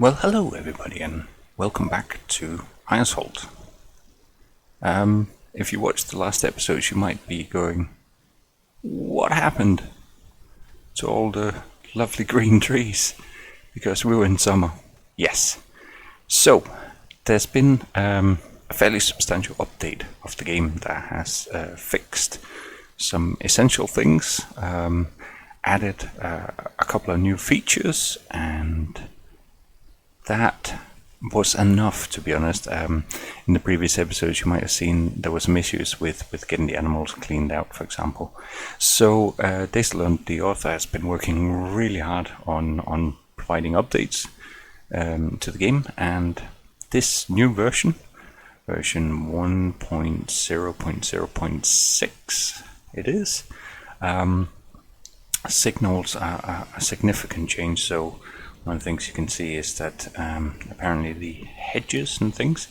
Well, hello everybody, and welcome back to Eiersholt. If you watched the last episodes, you might be going, what happened to all the lovely green trees? Because we were in summer. Yes. So, there's been a fairly substantial update of the game that has fixed some essential things, added a couple of new features, and that was enough, to be honest. In the previous episodes you might have seen there was some issues with getting the animals cleaned out, for example. So DataLund, the author, has been working really hard on providing updates to the game, and this new version 1.0.0.6 it is, signals a significant change. So one of the things you can see is that apparently the hedges and things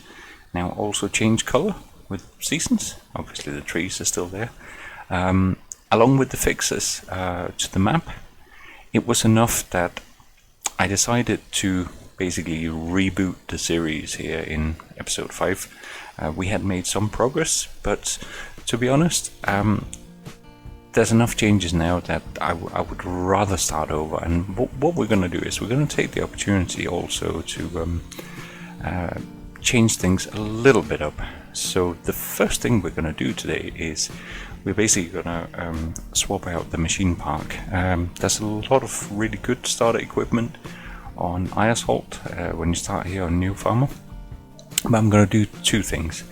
now also change color with seasons. Obviously the trees are still there. Along with the fixes to the map, it was enough that I decided to basically reboot the series here in episode 5. We had made some progress, but to be honest, there's enough changes now that I would rather start over. And what we're going to do is we're going to take the opportunity also to change things a little bit up. So the first thing we're going to do today is we're basically going to swap out the machine park. There's a lot of really good starter equipment on Eiersholt when you start here on New Farmer. But I'm going to do two things.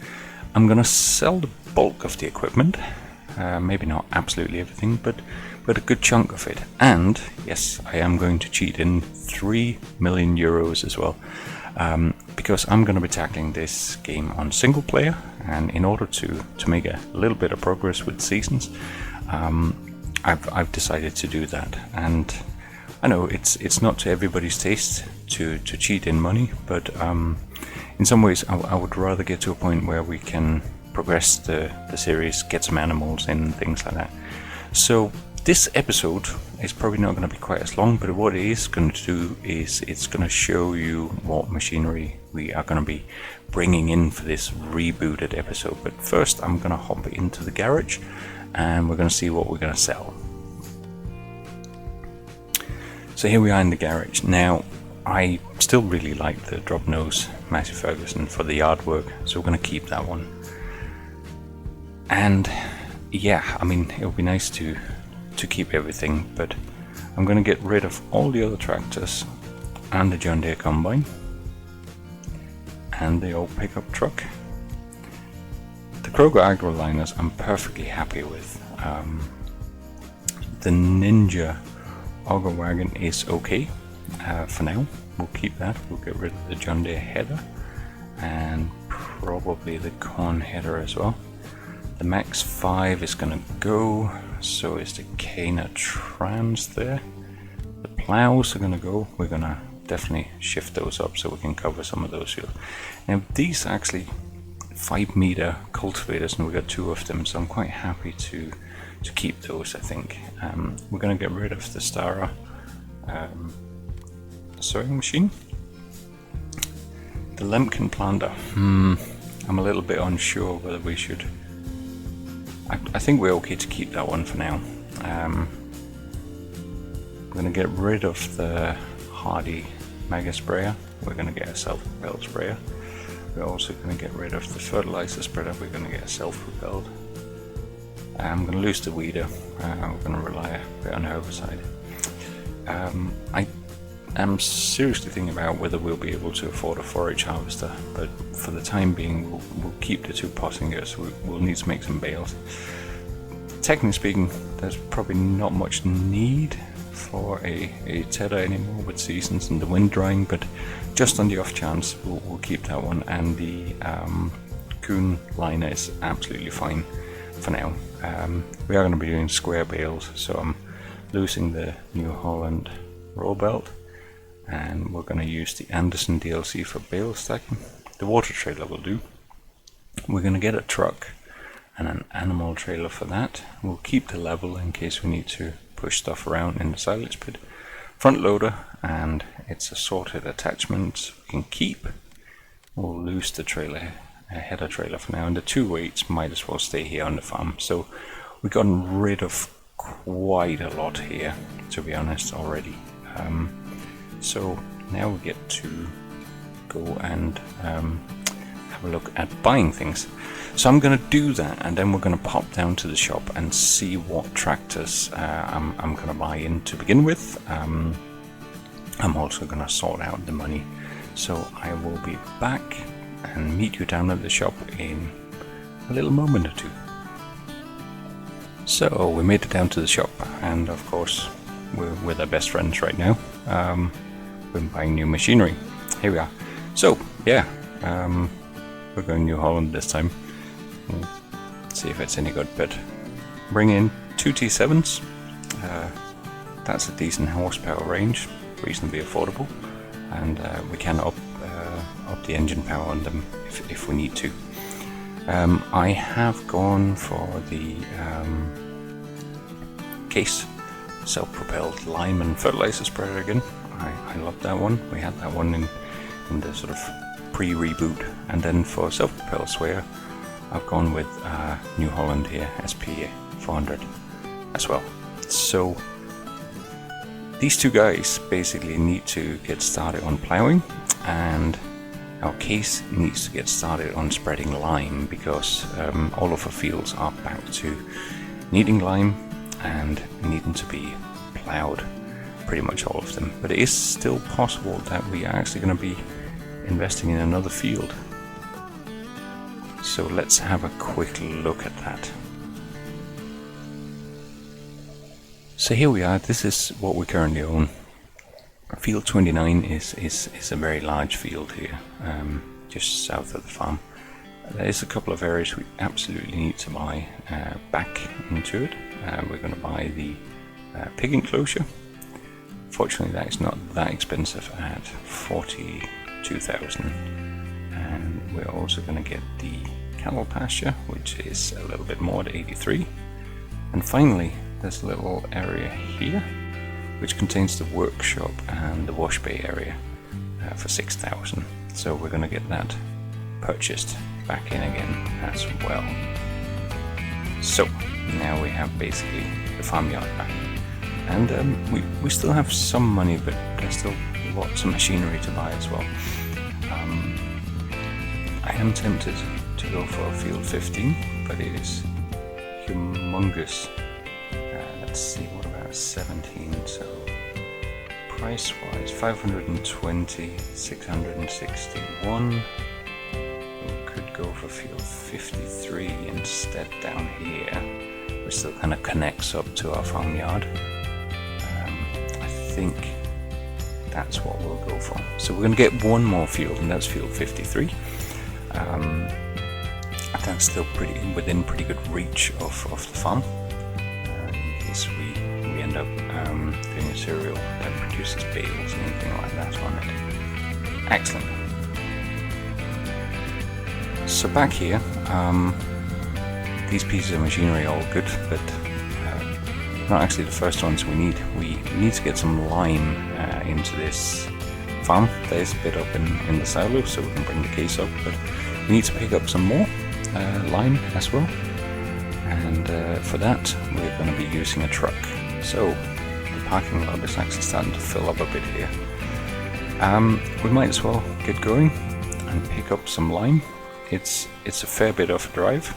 I'm going to sell the bulk of the equipment. Maybe not absolutely everything, but a good chunk of it. And yes, I am going to cheat in 3 million euros as well, because I'm going to be tackling this game on single player, and in order to make a little bit of progress with seasons, I've decided to do that. And I know it's not to everybody's taste to cheat in money, but in some ways I would rather get to a point where we can progress the series, get some animals in, things like that. So this episode is probably not going to be quite as long, but what it is going to do is it's going to show you what machinery we are going to be bringing in for this rebooted episode. But first I'm going to hop into the garage and we're going to see what we're going to sell. So here we are in the garage. Now I still really like the drop nose Massey Ferguson for the yard work, so we're going to keep that one. And yeah, I mean, it would be nice to keep everything, but I'm going to get rid of all the other tractors and the John Deere combine and the old pickup truck. The Kroger Agro liners I'm perfectly happy with. The Ninja auger wagon is okay for now. We'll keep that. We'll get rid of the John Deere header and probably the corn header as well. The Max 5 is going to go, so is the Kana Trans there. The plows are going to go. We're going to definitely shift those up so we can cover some of those fields. Now these are actually 5-meter cultivators, and we got 2 of them, so I'm quite happy to keep those, I think. We're going to get rid of the Stara sowing machine. The Lemken planter, I'm a little bit unsure whether we should. I think we're okay to keep that one for now. We're going to get rid of the Hardy Mega Sprayer. We're going to get a self-propelled sprayer. We're also going to get rid of the fertilizer spreader. We're going to get a self-propelled. I'm going to lose the weeder. We're going to rely a bit on herbicide. I am seriously thinking about whether we'll be able to afford a forage harvester, but for the time being we'll keep the 2 Pottingers. We'll need to make some bales. Technically speaking, there's probably not much need for a tedder anymore with seasons and the wind drying, but just on the off chance we'll keep that one. And the Kuhn liner is absolutely fine for now. We are going to be doing square bales, so I'm losing the New Holland roll belt, and we're going to use the Anderson DLC for bale stacking. The water trailer will do. We're going to get a truck and an animal trailer for that. We'll keep the level in case we need to push stuff around in the silage pit. front loader, and it's assorted attachments we can keep. We'll lose the trailer, header trailer for now, and the 2 weights might as well stay here on the farm. So we've gotten rid of quite a lot here, to be honest, already. So now we get to go and have a look at buying things. So I'm going to do that, and then we're going to pop down to the shop and see what tractors I'm going to buy in to begin with. I'm also going to sort out the money. So I will be back and meet you down at the shop in a little moment or two. So we made it down to the shop, and of course we're with our best friends right now. We're buying new machinery. Here we are. So yeah, we're going New Holland this time. We'll see if it's any good, but bring in 2 T7s. That's a decent horsepower range, reasonably affordable, and we can up the engine power on them if we need to. I have gone for the case self-propelled lime and fertilizer spreader again. I love that one. We had that one in the sort of pre-reboot, and then for self-propelled sprayer I've gone with New Holland here, SP 400 as well. So these two guys basically need to get started on ploughing, and our case needs to get started on spreading lime, because all of our fields are back to needing lime and needing to be ploughed, pretty much all of them. But it is still possible that we are actually going to be investing in another field. So let's have a quick look at that. So here we are. This is what we currently own. Field 29 is a very large field here, just south of the farm. There's a couple of areas we absolutely need to buy back into it. We're going to buy the pig enclosure. Fortunately, that is not that expensive at 42,000, and we're also going to get the cattle pasture, which is a little bit more at 83. And finally, there's a little area here which contains the workshop and the wash bay area for 6,000. So we're going to get that purchased back in again as well. So now we have basically the farmyard back, and we still have some money, but there's still lots of machinery to buy as well. I am tempted to go for field 15, but it is humongous. Let's see, what about 17? So price wise, 520, 661. We could go for field 53 instead down here, which still kind of connects up to our farmyard. I think that's what we'll go for. So we're going to get one more field, and that's field 53. That's still within pretty good reach of the farm, in case we end up doing a cereal that produces bales and anything like that on it. Excellent. So back here, these pieces of machinery are all good, but not actually the first ones we need. We need to get some lime into this farm. There's a bit up in the silo, so we can bring the case up, but we need to pick up some more lime as well, and for that we're going to be using a truck. So the parking lot is actually starting to fill up a bit here. We might as well get going and pick up some lime. It's a fair bit of a drive.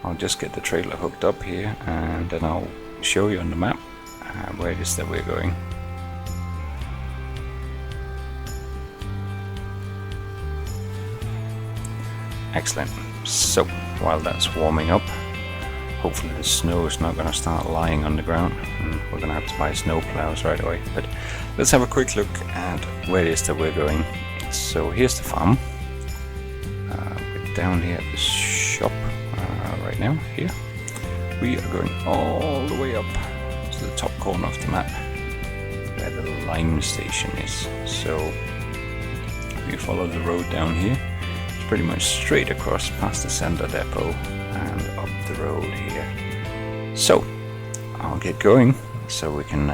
I'll just get the trailer hooked up here, and then I'll show you on the map where it is that we're going. Excellent. So while that's warming up, hopefully the snow is not going to start lying on the ground, and we're going to have to buy snow plows right away. But let's have a quick look at where it is that we're going. So here's the farm. We're down here at the shop right now. Here we are going all the way up to the top corner of the map where the lime station is. So if you follow the road down here, pretty much straight across past the center depot and up the road here. So I'll get going so we can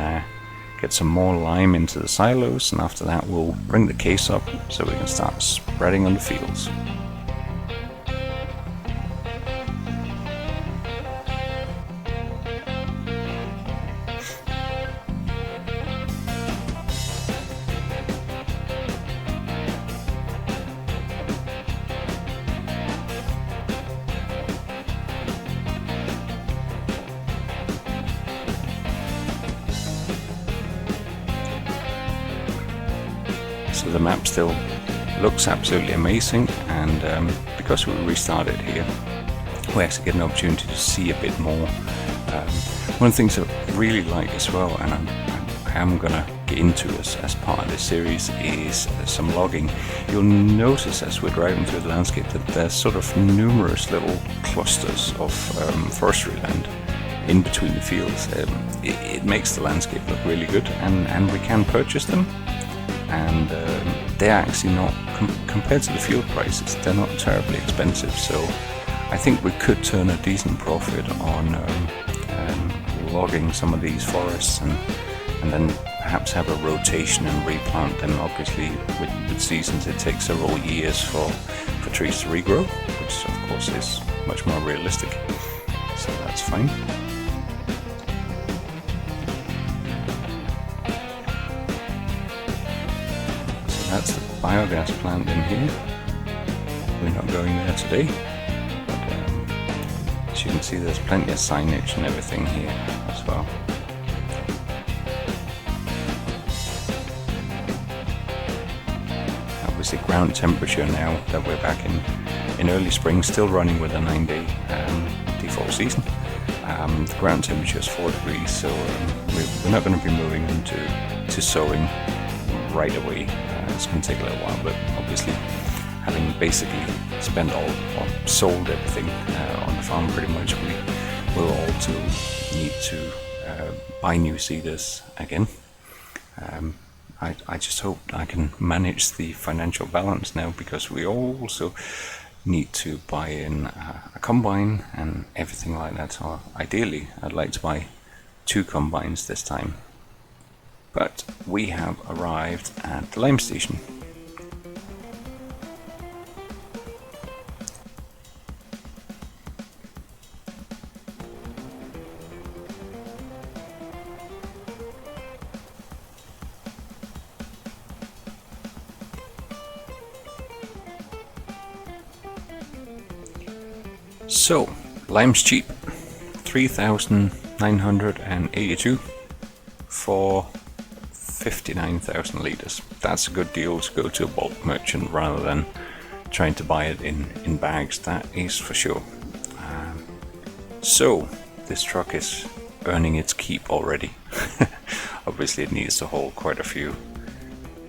get some more lime into the silos, and after that we'll bring the case up so we can start spreading on the fields. So the map still looks absolutely amazing, and because we restarted here, we actually get an opportunity to see a bit more. One of the things I really like as well, and I am going to get into as part of this series, is some logging. You'll notice as we're driving through the landscape that there's sort of numerous little clusters of forestry land in between the fields. It makes the landscape look really good, and we can purchase them. And they're actually not, compared to the field prices, they're not terribly expensive, so I think we could turn a decent profit on logging some of these forests, and then perhaps have a rotation and replant them. Obviously with seasons it takes several years for trees to regrow, which of course is much more realistic, so that's fine. That's the biogas plant in here. We're not going there today, but as you can see there's plenty of signage and everything here as well. Obviously ground temperature now that we're back in early spring, still running with a 9-day default season. The ground temperature is 4 degrees, so we're not going to be moving into sowing right away. It's going to take a little while, but obviously having basically spent all or sold everything on the farm pretty much, we will all need to buy new seeders again. I just hope I can manage the financial balance now, because we also need to buy in a combine and everything like that. So ideally I'd like to buy 2 combines this time. But we have arrived at the lime station. So, lime's cheap, 3,982 for 59,000 litres. That's a good deal to go to a bulk merchant rather than trying to buy it in bags, that is for sure. So this truck is earning its keep already. Obviously it needs to hold quite a few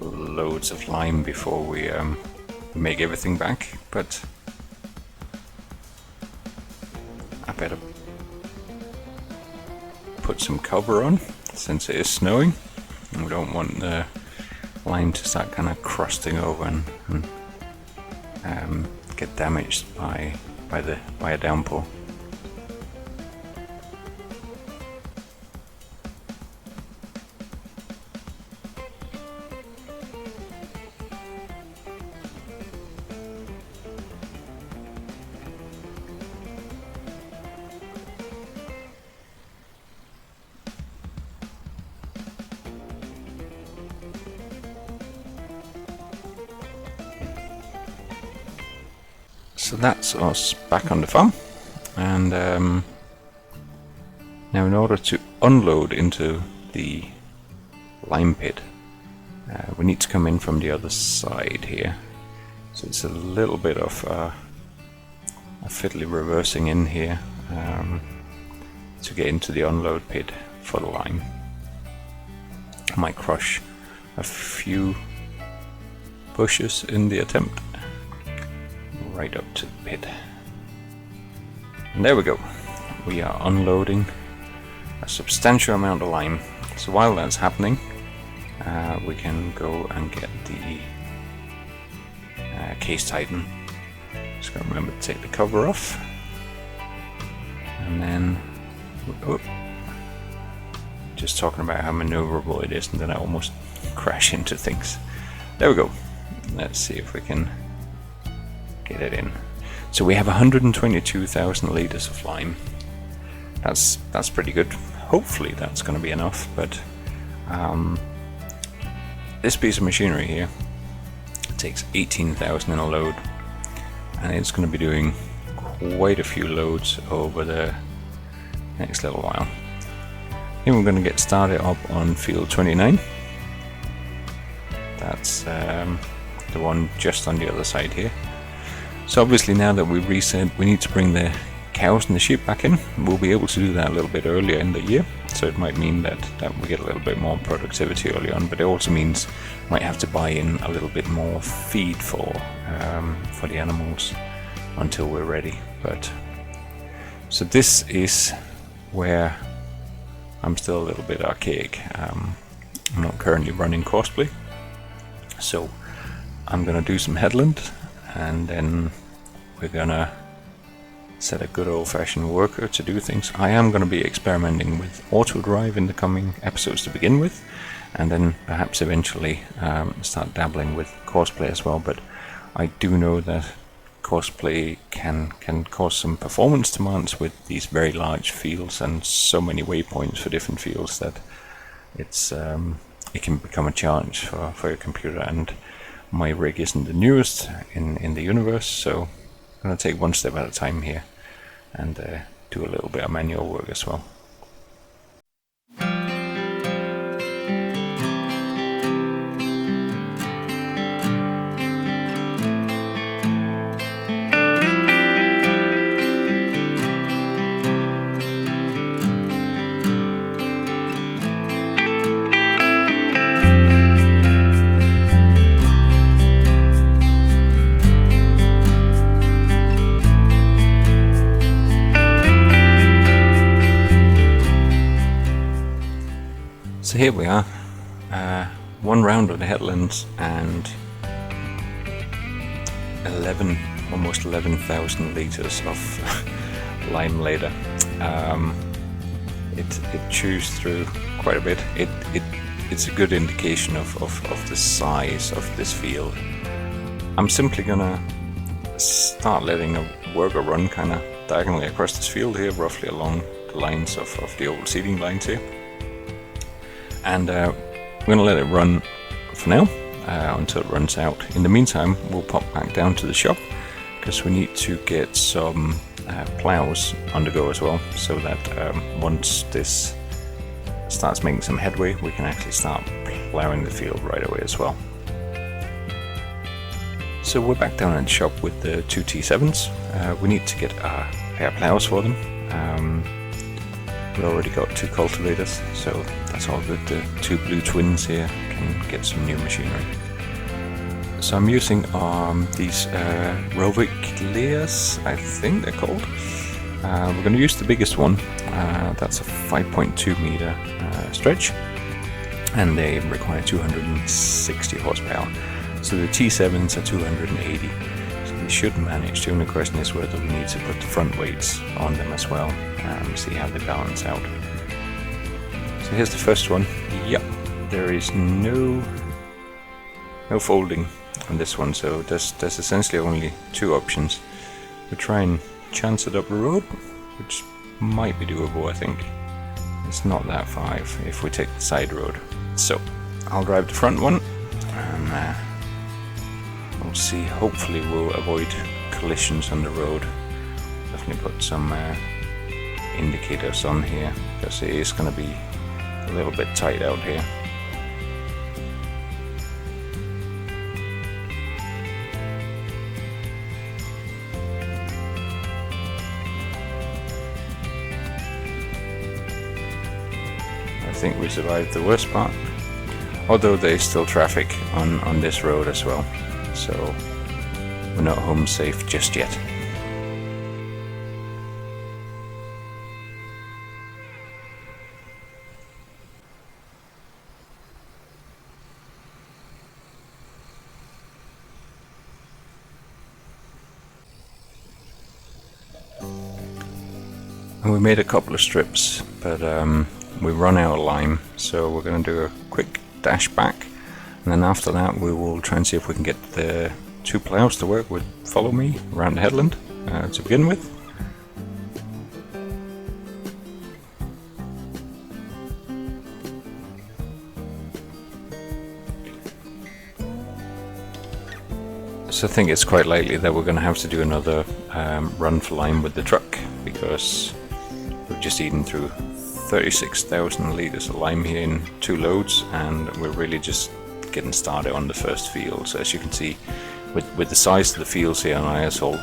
loads of lime before we make everything back, but I better put some cover on since it is snowing. We don't want the lime to start kind of crusting over and get damaged by a downpour. So that's us back on the farm, and now in order to unload into the lime pit, we need to come in from the other side here. So it's a little bit of a fiddly reversing in here to get into the unload pit for the lime. I might crush a few bushes in the attempt. Right up to the pit. And there we go. We are unloading a substantial amount of lime. So while that's happening, we can go and get the case tighten. Just gotta remember to take the cover off. And then just talking about how maneuverable it is, and then I almost crash into things. There we go. Let's see if we can get it in. So we have 122,000 liters of lime. That's pretty good. Hopefully that's going to be enough, but this piece of machinery here takes 18,000 in a load, and it's going to be doing quite a few loads over the next little while. Then we're going to get started up on field 29. That's the one just on the other side here. So obviously now that we've reset, we need to bring the cows and the sheep back in. We'll be able to do that a little bit earlier in the year, so it might mean that we get a little bit more productivity early on, but it also means we might have to buy in a little bit more feed for the animals until we're ready. But so this is where I'm still a little bit archaic. I'm not currently running cosplay, so I'm gonna do some headland, and then we're gonna set a good old-fashioned worker to do things. I am going to be experimenting with auto drive in the coming episodes to begin with, and then perhaps eventually start dabbling with cosplay as well. But I do know that cosplay can cause some performance demands with these very large fields and so many waypoints for different fields that it can become a challenge for your computer. And my rig isn't the newest in the universe, so I'm going to take one step at a time here and do a little bit of manual work as well. So here we are, one round of the headlands and almost 11,000 liters of lime Lade. It chews through quite a bit. It's a good indication of the size of this field. I'm simply gonna start letting a worker run kind of diagonally across this field here, roughly along the lines of the old seeding lines here. And we're going to let it run for now until it runs out. In the meantime, we'll pop back down to the shop because we need to get some plows on the go as well, so that once this starts making some headway, we can actually start plowing the field right away as well. So we're back down in the shop with the two T7s. We need to get a pair of plows for them. We already got two cultivators, so that's all good. The two blue twins here can get some new machinery. So I'm using these Rovic Leers, I think they're called. We're going to use the biggest one. That's a 5.2 meter stretch, and they require 260 horsepower. So the T7s are 280. We should manage to. And the question is whether we need to put the front weights on them as well, see how they balance out. So here's the first one. Yep, there is no folding on this one, so there's essentially only two options. We try and chance it up the road, which might be doable. I think it's not that far if we take the side road. So I'll drive the front one, and we'll see. Hopefully we'll avoid collisions on the road. Definitely put some indicators on here because it is going to be a little bit tight out here. I think we survived the worst part, although there is still traffic on this road as well, so we're not home safe just yet. And we made a couple of strips, but we run out of lime, so we're going to do a quick dash back, and then after that we will try and see if we can get the 2 ploughs to work with Follow Me around the headland to begin with. So I think it's quite likely that we're going to have to do another run for lime with the truck, because we've just eaten through 36,000 litres of lime here in 2 loads, and we're really just getting started on the first field. So as you can see, with the size of the fields here on Eiersholt,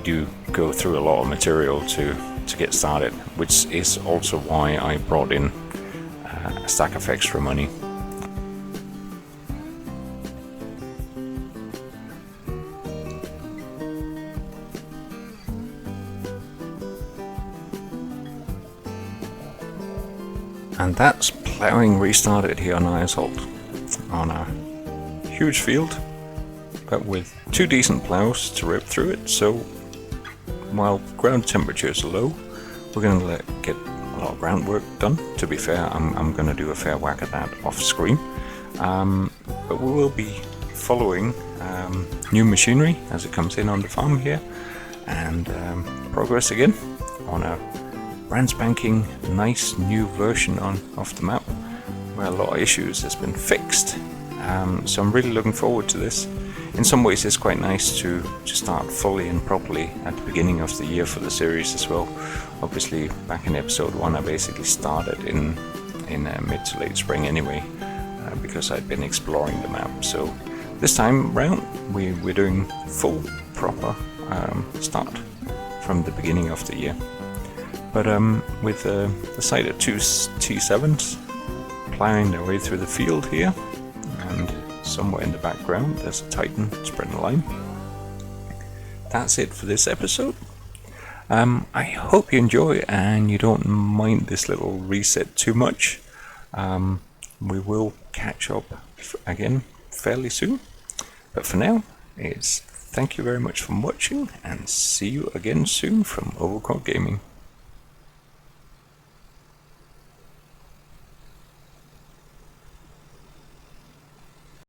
do go through a lot of material to get started, which is also why I brought in a stack of extra money. And that's ploughing restarted here on Eiersholt on a huge field, but with 2 decent ploughs to rip through it. So while ground temperatures are low, we're going to get a lot of groundwork done. To be fair, I'm going to do a fair whack at that off screen, but we will be following new machinery as it comes in on the farm here, and progress again on a brand spanking nice new version of the map, where a lot of issues has been fixed. So I'm really looking forward to this. In some ways it's quite nice to start fully and properly at the beginning of the year for the series as well. Obviously back in episode 1 I basically started in mid to late spring anyway, because I'd been exploring the map. So this time round we're doing full proper start from the beginning of the year. But with the sight of 2 T7s ploughing their way through the field here, and somewhere in the background there's a Titan spreading lime. That's it for this episode. I hope you enjoy and you don't mind this little reset too much. We will catch up again fairly soon. But for now, it's thank you very much for watching, and see you again soon from Overclock Gaming.